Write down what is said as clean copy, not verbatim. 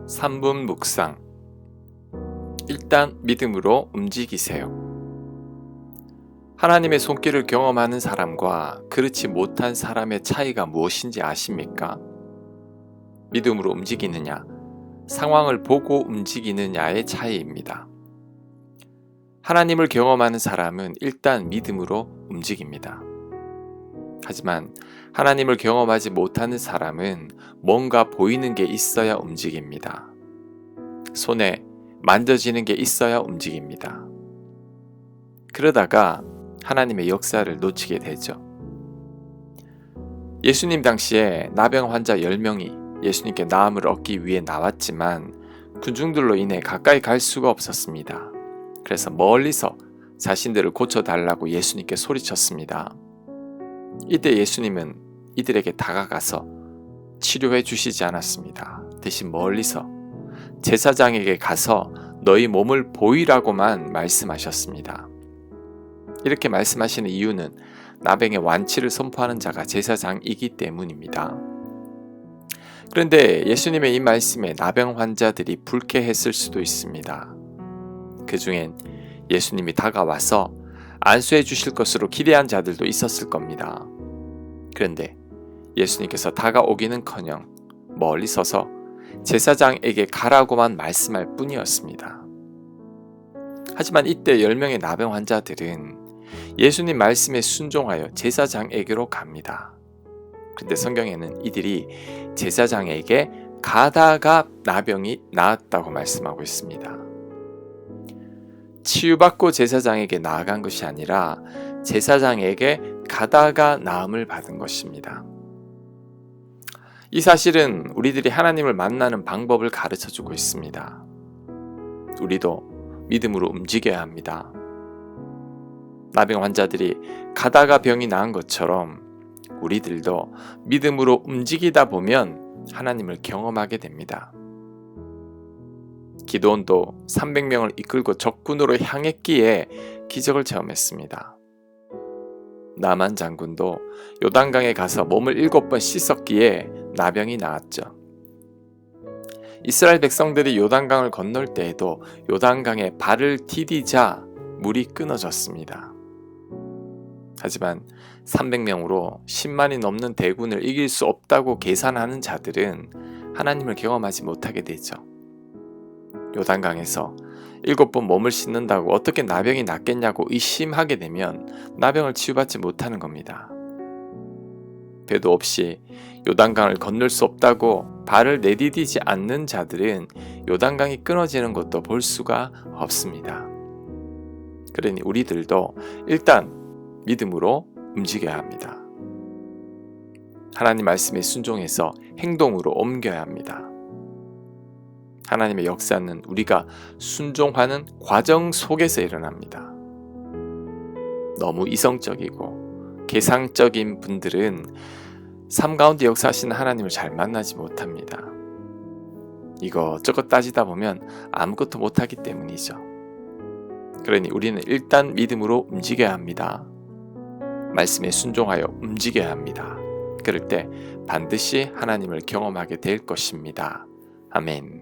3분 묵상. 일단 믿음으로 움직이세요. 하나님의 손길을 경험하는 사람과 그렇지 못한 사람의 차이가 무엇인지 아십니까? 믿음으로 움직이느냐, 상황을 보고 움직이느냐의 차이입니다. 하나님을 경험하는 사람은 일단 믿음으로 움직입니다. 하지만 하나님을 경험하지 못하는 사람은 뭔가 보이는 게 있어야 움직입니다. 손에 만져지는 게 있어야 움직입니다. 그러다가 하나님의 역사를 놓치게 되죠. 예수님 당시에 나병 환자 10명이 예수님께 나음을 얻기 위해 나왔지만 군중들로 인해 가까이 갈 수가 없었습니다. 그래서 멀리서 자신들을 고쳐달라고 예수님께 소리쳤습니다. 이때 예수님은 이들에게 다가가서 치료해 주시지 않았습니다. 대신 멀리서 제사장에게 가서 너희 몸을 보이라고만 말씀하셨습니다. 이렇게 말씀하시는 이유는 나병의 완치를 선포하는 자가 제사장이기 때문입니다. 그런데 예수님의 이 말씀에 나병 환자들이 불쾌했을 수도 있습니다. 그 중엔 예수님이 다가와서 안수해 주실 것으로 기대한 자들도 있었을 겁니다. 그런데 예수님께서 다가오기는커녕 멀리 서서 제사장에게 가라고만 말씀할 뿐이었습니다. 하지만 이때 10명의 나병 환자들은 예수님 말씀에 순종하여 제사장에게로 갑니다. 그런데 성경에는 이들이 제사장에게 가다가 나병이 나았다고 말씀하고 있습니다. 치유받고 제사장에게 나아간 것이 아니라 제사장에게 가다가 나음을 받은 것입니다. 이 사실은 우리들이 하나님을 만나는 방법을 가르쳐주고 있습니다. 우리도 믿음으로 움직여야 합니다. 나병 환자들이 가다가 병이 나은 것처럼 우리들도 믿음으로 움직이다 보면 하나님을 경험하게 됩니다. 기드온도 300명을 이끌고 적군으로 향했기에 기적을 체험했습니다. 나만 장군도 요단강에 가서 몸을 7번 씻었기에 나병이 나았죠. 이스라엘 백성들이 요단강을 건널 때에도 요단강에 발을 디디자 물이 끊어졌습니다. 하지만 300명으로 10만이 넘는 대군을 이길 수 없다고 계산하는 자들은 하나님을 경험하지 못하게 되죠. 요단강에서 7번 몸을 씻는다고 어떻게 나병이 낫겠냐고 의심하게 되면 나병을 치유받지 못하는 겁니다. 배도 없이 요단강을 건널 수 없다고 발을 내디디지 않는 자들은 요단강이 끊어지는 것도 볼 수가 없습니다. 그러니 우리들도 일단 믿음으로 움직여야 합니다. 하나님 말씀에 순종해서 행동으로 옮겨야 합니다. 하나님의 역사는 우리가 순종하는 과정 속에서 일어납니다. 너무 이성적이고 계상적인 분들은 삶 가운데 역사하시는 하나님을 잘 만나지 못합니다. 이것저것 따지다 보면 아무것도 못하기 때문이죠. 그러니 우리는 일단 믿음으로 움직여야 합니다. 말씀에 순종하여 움직여야 합니다. 그럴 때 반드시 하나님을 경험하게 될 것입니다. 아멘.